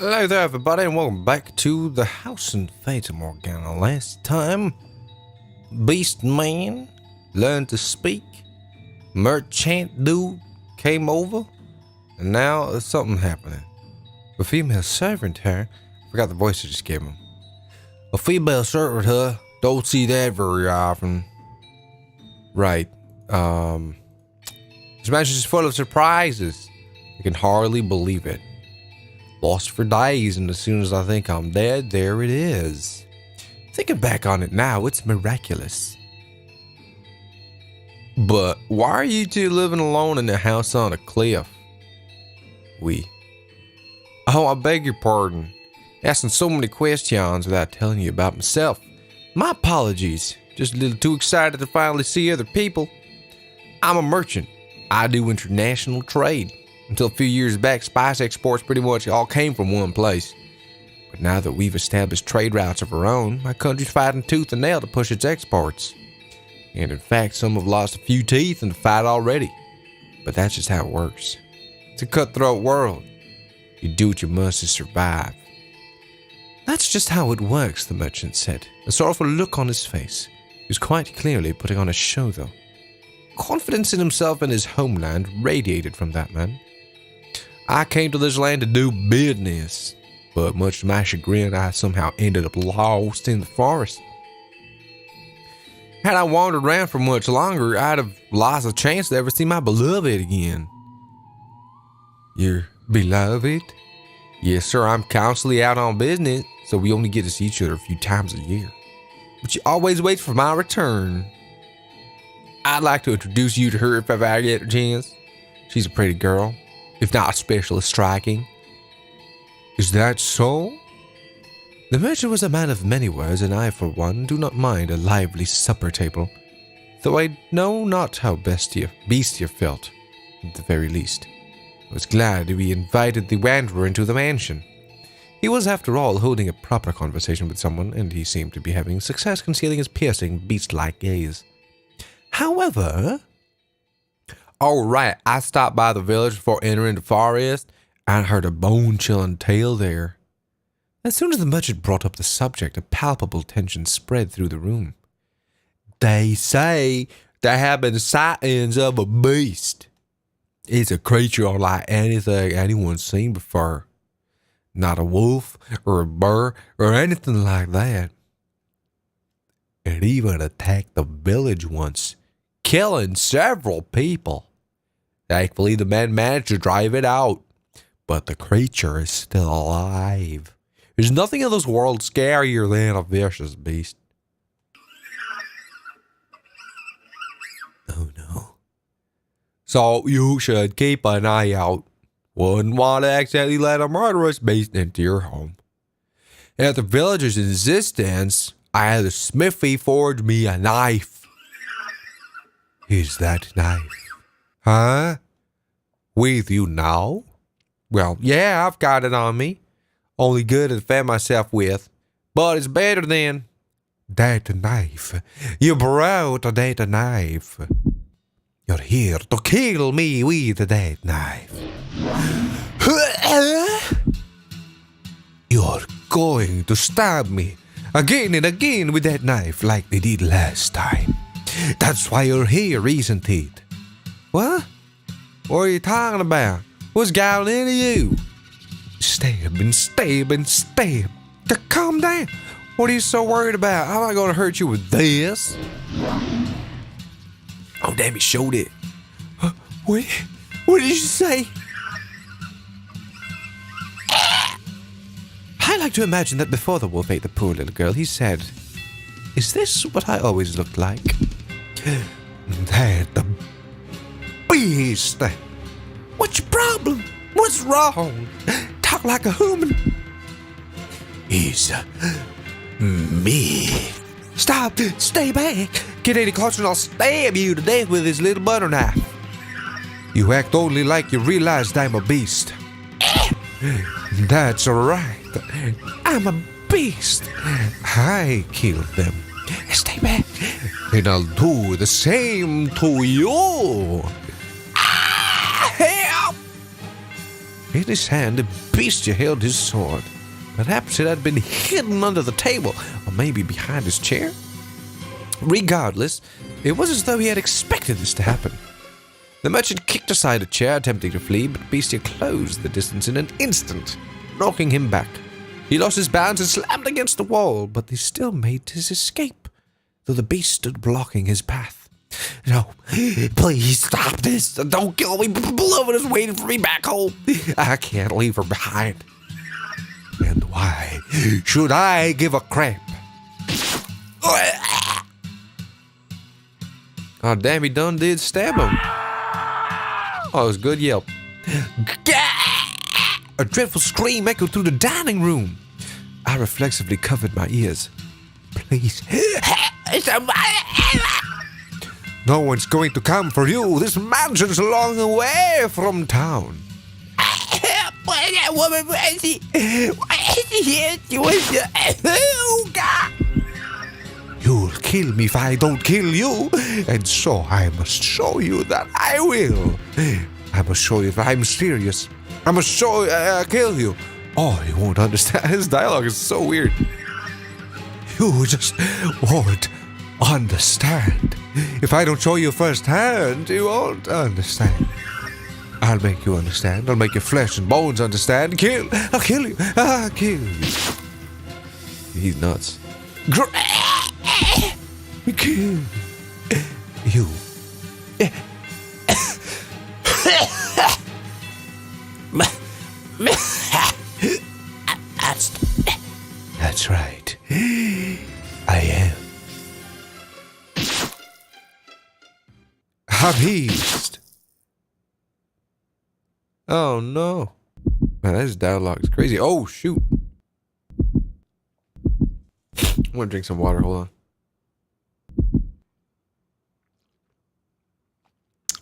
Hello there everybody and welcome back to the house in Fata Morgana. Last time, Beast Man learned to speak, merchant dude came over, and now there's something happening. A female servant here, forgot the voice I just gave him. A female servant here, don't see that very often. Right, this message is full of surprises. I can hardly believe it. Lost for days, and as soon as I think I'm dead, there it is. Thinking back on it now, it's miraculous. But why are you two living alone in a house on a cliff? Oh, I beg your pardon. Asking so many questions without telling you about myself. My apologies. Just a little too excited to finally see other people. I'm a merchant. I do international trade. Until a few years back, spice exports pretty much all came from one place. But now that we've established trade routes of our own, my country's fighting tooth and nail to push its exports. And in fact, some have lost a few teeth in the fight already. But that's just how it works. It's a cutthroat world. You do what you must to survive. That's just how it works, the merchant said, a sorrowful look on his face. He was quite clearly putting on a show, though. Confidence in himself and his homeland radiated from that man. I came to this land to do business, but much to my chagrin, I somehow ended up lost in the forest. Had I wandered around for much longer, I'd have lost a chance to ever see my beloved again. Your beloved? Yes, sir, I'm constantly out on business, so we only get to see each other a few times a year. But you always wait for my return. I'd like to introduce you to her if ever I get a chance. She's a pretty girl, if not especially striking. Is that so? The merchant was a man of many words, and I, for one, do not mind a lively supper table, though I know not how Beastia felt, at the very least. I was glad we invited the wanderer into the mansion. He was, after all, holding a proper conversation with someone, and he seemed to be having success concealing his piercing, beast-like gaze. However, I stopped by the village before entering the forest and heard a bone-chilling tale there. As soon as the merchant brought up the subject, a palpable tension spread through the room. They say there have been sightings of a beast. It's a creature unlike anything anyone's seen before. Not a wolf or a bear or anything like that. It even attacked the village once, killing several people. Thankfully, the men managed to drive it out, but the creature is still alive. There's nothing in this world scarier than a vicious beast. Oh no. So you should keep an eye out. Wouldn't want to accidentally let a murderous beast into your home. At the villager's insistence, I had the smithy forge me a knife. Is that knife? Huh? With you now? Well, yeah, I've got it on me. Only good to defend myself with. But it's better than that knife. You brought that knife. You're here to kill me with that knife. You're going to stab me again and again with that knife like they did last time. That's why you're here, isn't it? What? What are you talking about? What's going into you? Stab and stab and stab. Calm down. What are you so worried about? I'm not going to hurt you with this. Oh, damn, he showed it. What did you say? I like to imagine that before the wolf ate the poor little girl, he said, "Is this what I always looked like?" That the beast. What's your problem? What's wrong? Talk like a human. He's me. Stop. Stay back. Get any closer and I'll stab you to death with this little butter knife. You act only like you realized I'm a beast. That's right. I'm a beast. I killed them. Stay back. And I'll do the same to you. Help! In his hand, the bestial held his sword. Perhaps it had been hidden under the table, or maybe behind his chair. Regardless, it was as though he had expected this to happen. The merchant kicked aside a chair, attempting to flee, but Beastia closed the distance in an instant, knocking him back. He lost his balance and slammed against the wall, but he still made his escape, though the beast stood blocking his path. No, please stop this. Don't kill me. Beloved is waiting for me back home. I can't leave her behind. And why should I give a crap? Oh, damn, he done did stab him. Oh, it was a good yelp. A dreadful scream echoed through the dining room. I reflexively covered my ears. Please. No one's going to come for you. This mansion's a long way from town. That woman, where is she? Why is she here? She was oh, God. You'll kill me if I don't kill you. And so I must show you that I will. I must show you that I'm serious. I must show kill you. Oh, you won't understand. His dialogue is so weird. You just won't understand. If I don't show you firsthand, you won't understand. I'll make you understand. I'll make your flesh and bones understand. I'll kill you. I'll kill you. He's nuts. Kill you. That's right. I am. Appeased. Oh no. Man, this dialogue is crazy. Oh shoot. I'm gonna drink some water, hold on.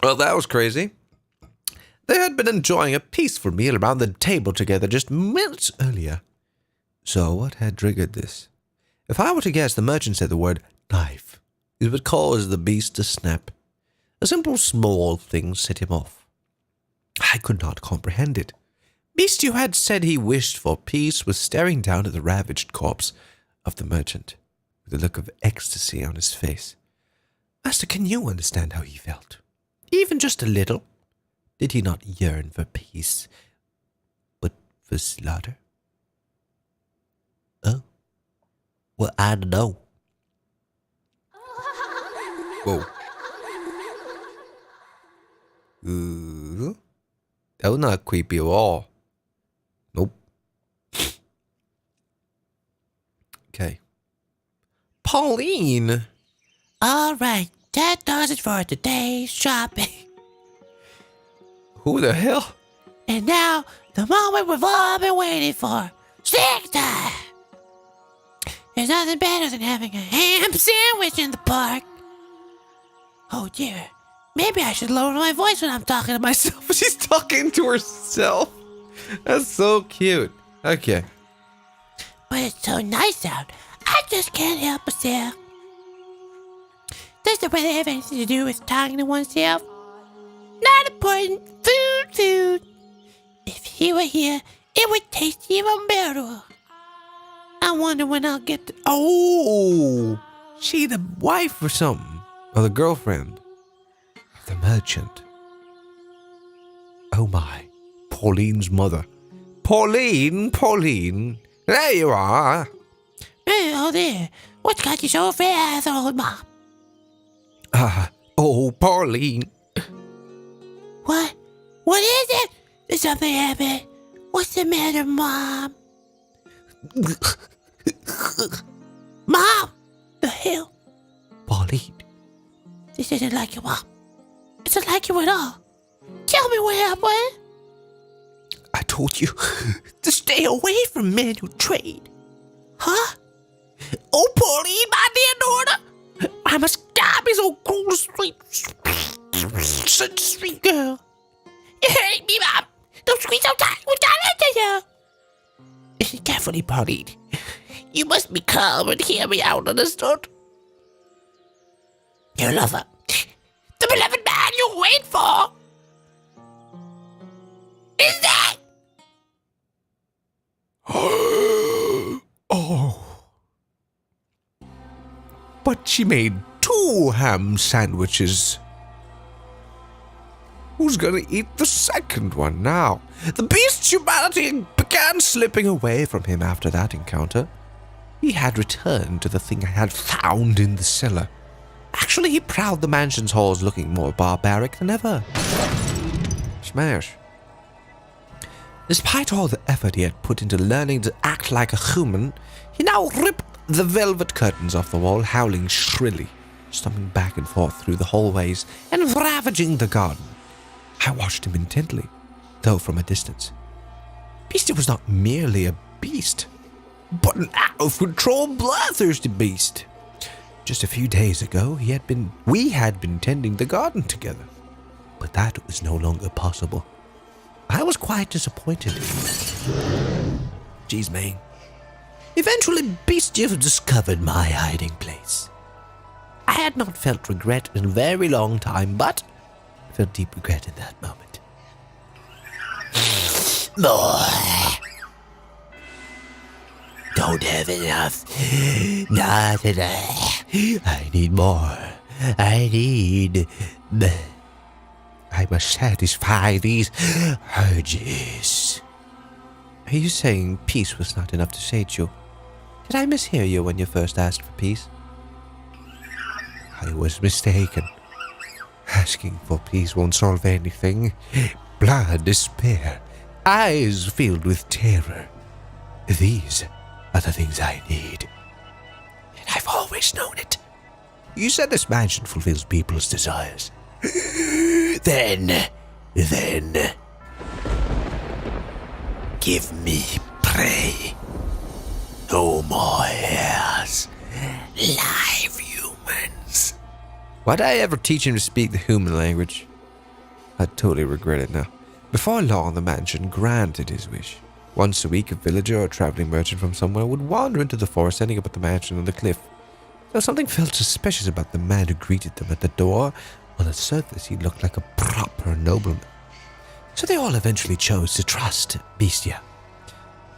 Well, that was crazy. They had been enjoying a peaceful meal around the table together just minutes earlier. So what had triggered this? If I were to guess, the merchant said the word knife. It would cause the beast to snap. A simple small thing set him off. I could not comprehend it. Beast who had said he wished for peace was staring down at the ravaged corpse of the merchant, with a look of ecstasy on his face. Master, can you understand how he felt? Even just a little? Did he not yearn for peace, but for slaughter? Oh, well, I don't know. Whoa. That was not creepy at all. Nope. Okay. Pauline! All right, that does it for today's shopping. Who the hell? And now, the moment we've all been waiting for. Snack time! There's nothing better than having a ham sandwich in the park. Oh dear, maybe I should lower my voice when I'm talking to myself. She's talking to herself. That's so cute. Okay. But it's so nice out, I just can't help myself. Does the weather have anything to do with talking to oneself? Not important. Food. If he were here, it would taste even better. I wonder when I'll get to... Oh! She the wife or something. Or the girlfriend. The merchant. Oh my. Pauline's mother. Pauline. There you are. Oh there. What's got you so fast, old mom? Oh, Pauline. What? What is it? Did something happen? What's the matter, Mom? Mom! The hell? Pauline. This isn't like you, Mom. It's not like you at all. Tell me what happened. I told you to stay away from manual trade. Huh? Oh, Pauline, my dear daughter. I must stop me so cool, such a sweet girl. You hurt me, Mom. Don't scream so tight. We're trying to you. Listen carefully, Pauline. You must be calm and hear me out, understood? Your lover. The beloved man you wait for. Is that Oh. But she made 2 ham sandwiches. Who's gonna eat the second one now? The beast's humanity began slipping away from him after that encounter. He had returned to the thing I had found in the cellar. Actually, he prowled the mansion's halls looking more barbaric than ever. Smash. Despite all the effort he had put into learning to act like a human, he now ripped the velvet curtains off the wall, howling shrilly, stomping back and forth through the hallways and ravaging the garden. I watched him intently, though from a distance. Beastie was not merely a beast, but an out-of-control bloodthirsty beast. Just a few days ago, we had been tending the garden together, but that was no longer possible. I was quite disappointed. Jeez, man. Eventually, Beastie discovered my hiding place. I had not felt regret in a very long time, but I felt deep regret in that moment. More. Don't have enough. Not enough. I need more. I must satisfy these urges. Are you saying peace was not enough to sate you? Did I mishear you when you first asked for peace? I was mistaken. Asking for peace won't solve anything. Blood, despair, eyes filled with terror. These are the things I need. And I've always known it. You said this mansion fulfills people's desires. Then, give me prey. No more heirs. Live humans. Why'd I ever teach him to speak the human language? I totally regret it now. Before long, the mansion granted his wish. Once a week, a villager or a traveling merchant from somewhere would wander into the forest, ending up at the mansion on the cliff. Though something felt suspicious about the man who greeted them at the door. On the surface, he looked like a proper nobleman. So they all eventually chose to trust Bestia.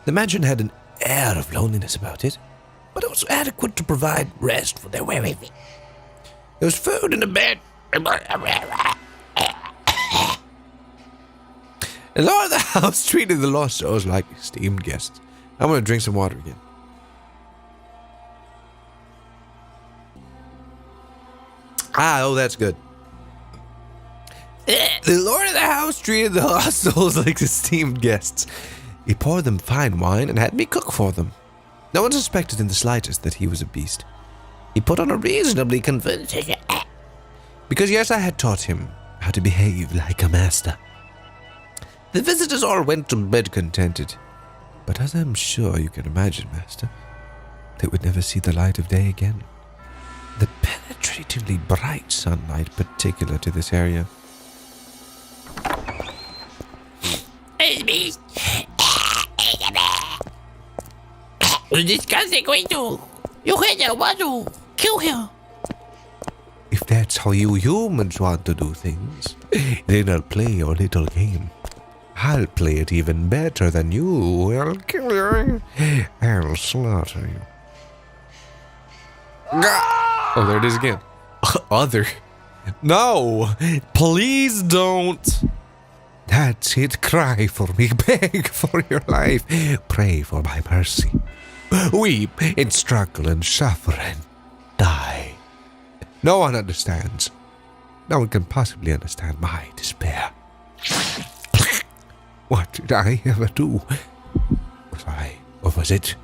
The mansion had an air of loneliness about it, but it was adequate to provide rest for their weary feet. There was food in the bed. The lord of the house treated the lost souls like esteemed guests. I'm going to drink some water again. Oh, that's good. The lord of the house treated the lost souls like esteemed guests. He poured them fine wine and had me cook for them. No one suspected in the slightest that he was a beast. He put on a reasonably convincing act. Because yes, I had taught him how to behave like a master. The visitors all went to bed contented. But as I'm sure you can imagine, master, they would never see the light of day again. The penetratingly bright sunlight particular to this area. Hey, beast. This guy's going to. You want to kill him. If that's how you humans want to do things, then I'll play your little game. I'll play it even better than you. I'll kill you. I'll slaughter you. Oh, there it is again. Other. No, please don't. That's it. Cry for me. Beg for your life. Pray for my mercy. Weep and struggle and suffer and die. No one understands. No one can possibly understand my despair. What did I ever do? Or was it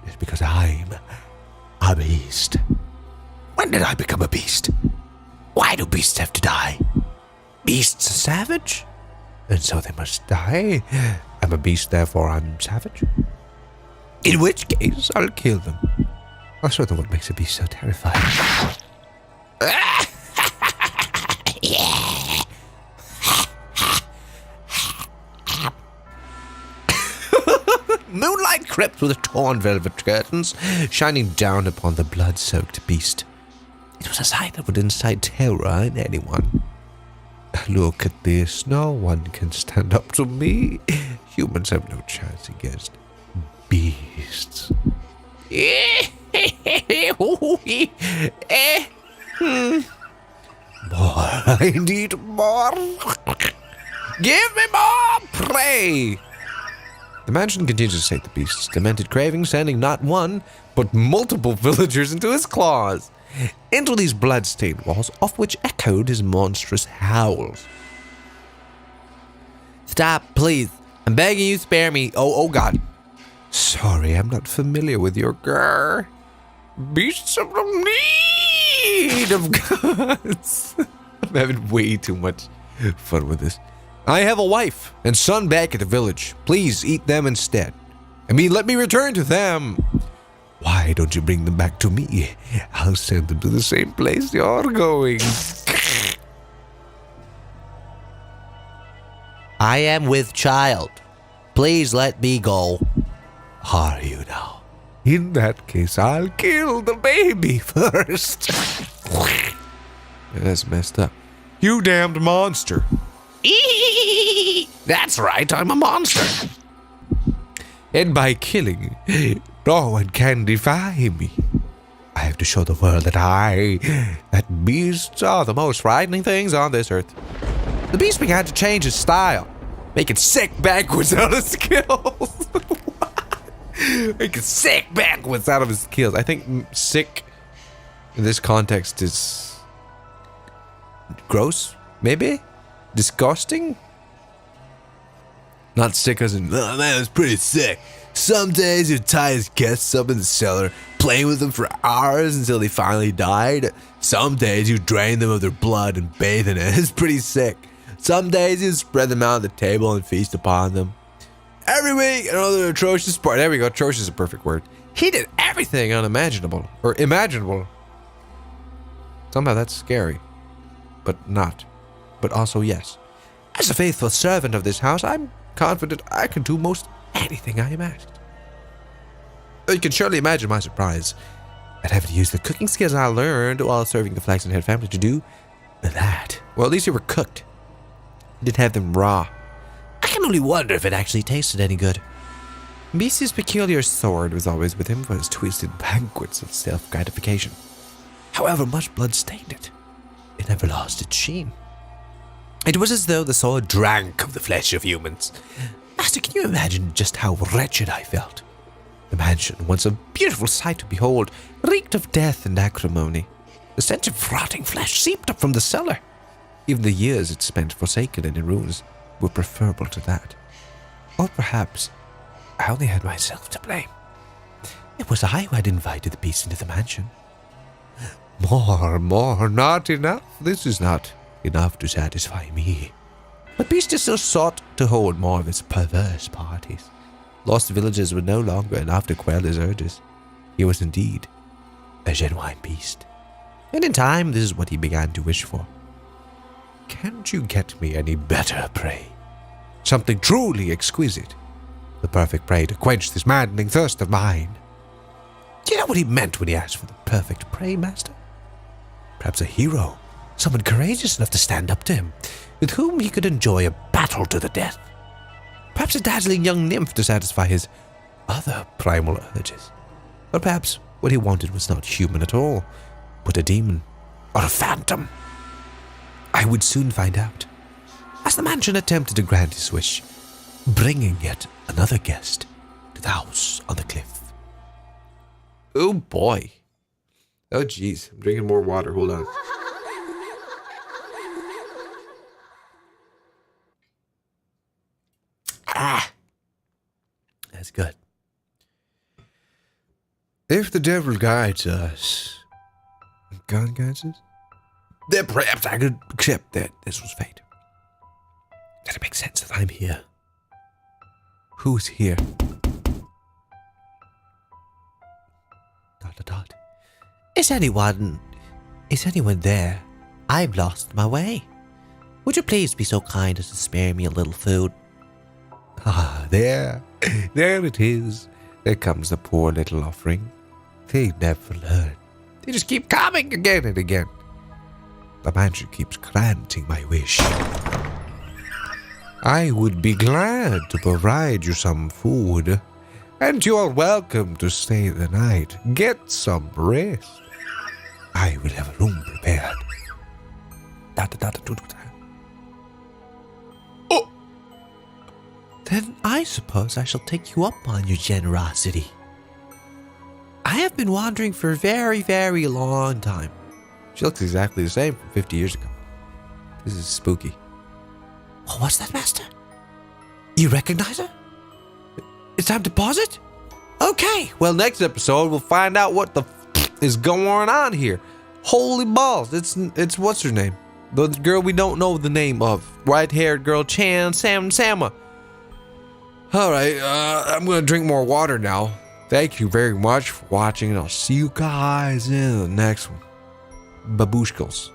just because I'm a beast? When did I become a beast? Why do beasts have to die? Beasts are savage, and so they must die. I'm a beast, therefore I'm savage. In which case, I'll kill them. I'll show them what makes a beast so terrifying. Moonlight crept through the torn velvet curtains, shining down upon the blood-soaked beast. It was a sight that would incite terror in anyone. Look at this. No one can stand up to me. Humans have no chance against beasts. More. I need more. Give me more prey. The mansion continues to sate the beast's demented craving, sending not one, but multiple villagers into his claws, into these blood-stained walls, off which echoed his monstrous howls. Stop, please. I'm begging you, spare me. Oh God. Sorry, I'm not familiar with your grr. Beasts of the need of gods. I'm having way too much fun with this. I have a wife and son back at the village. Please eat them instead. Let me return to them. Why don't you bring them back to me? I'll send them to the same place you're going. I am with child. Please let me go. Are you now? In that case, I'll kill the baby first. That's messed up. You damned monster. That's right, I'm a monster. And by killing, no one can defy me. I have to show the world that beasts are the most frightening things on this earth. The beast began to change his style, making sick backwards out of skills. Making sick backwards out of his skills. I think sick in this context is gross, maybe? Disgusting? Not sick as in, oh man, it's pretty sick. Some days you tie his guests up in the cellar, playing with them for hours until they finally died. Some days you drain them of their blood and bathe in it. It's pretty sick. Some days you spread them out on the table and feast upon them. Every week, another atrocious part. There we go. Atrocious is a perfect word. He did everything unimaginable. Or imaginable. Somehow that's scary. But not. But also yes. As a faithful servant of this house, I'm confident I can do most anything I am asked. You can surely imagine my surprise at having to use the cooking skills I learned while serving the Flaxenhead family to do that. Well, at least they were cooked. I didn't have them raw. I can only wonder if it actually tasted any good. Beast's peculiar sword was always with him for his twisted banquets of self-gratification. However much blood stained it, it never lost its sheen. It was as though the sword drank of the flesh of humans. Master, can you imagine just how wretched I felt? The mansion, once a beautiful sight to behold, reeked of death and acrimony. The stench of rotting flesh seeped up from the cellar. Even the years it spent forsaken and in ruins were preferable to that. Or perhaps I only had myself to blame. It was I who had invited the beast into the mansion. More, not enough. This is not enough to satisfy me. But Beast still sought to hold more of his perverse parties. Lost villages were no longer enough to quell his urges. He was indeed a genuine beast. And in time, this is what he began to wish for. Can't you get me any better prey? Something truly exquisite. The perfect prey to quench this maddening thirst of mine. Do you know what he meant when he asked for the perfect prey, Master? Perhaps a hero. Someone courageous enough to stand up to him, with whom he could enjoy a battle to the death. Perhaps a dazzling young nymph to satisfy his other primal urges. Or perhaps what he wanted was not human at all, but a demon or a phantom. I would soon find out, as the mansion attempted to grant his wish, bringing yet another guest to the house on the cliff. Oh boy. Oh jeez, I'm drinking more water, hold on. That's good. If the devil guides us, God guides us, then perhaps I could accept that this was fate. Does it make sense that I'm here? Who's here? ... Is anyone there? I've lost my way. Would you please be so kind as to spare me a little food? Ah, there it is. There comes the poor little offering. They never learn. They just keep coming again and again. The mansion keeps granting my wish. I would be glad to provide you some food, And you are welcome to stay the night. Get some rest. I will have a room prepared. Oh! Then I suppose I shall take you up on your generosity. I have been wandering for a very, very long time. She looks exactly the same from 50 years ago. This is spooky. Oh, what's that, Master? You recognize her? It's time to pause it? Okay, well, next episode we'll find out what the is going on here. Holy balls, it's what's her name? The girl we don't know the name of. White-haired girl, Sama. Alright, I'm gonna drink more water now. Thank you very much for watching, and I'll see you guys in the next one. Babushkos.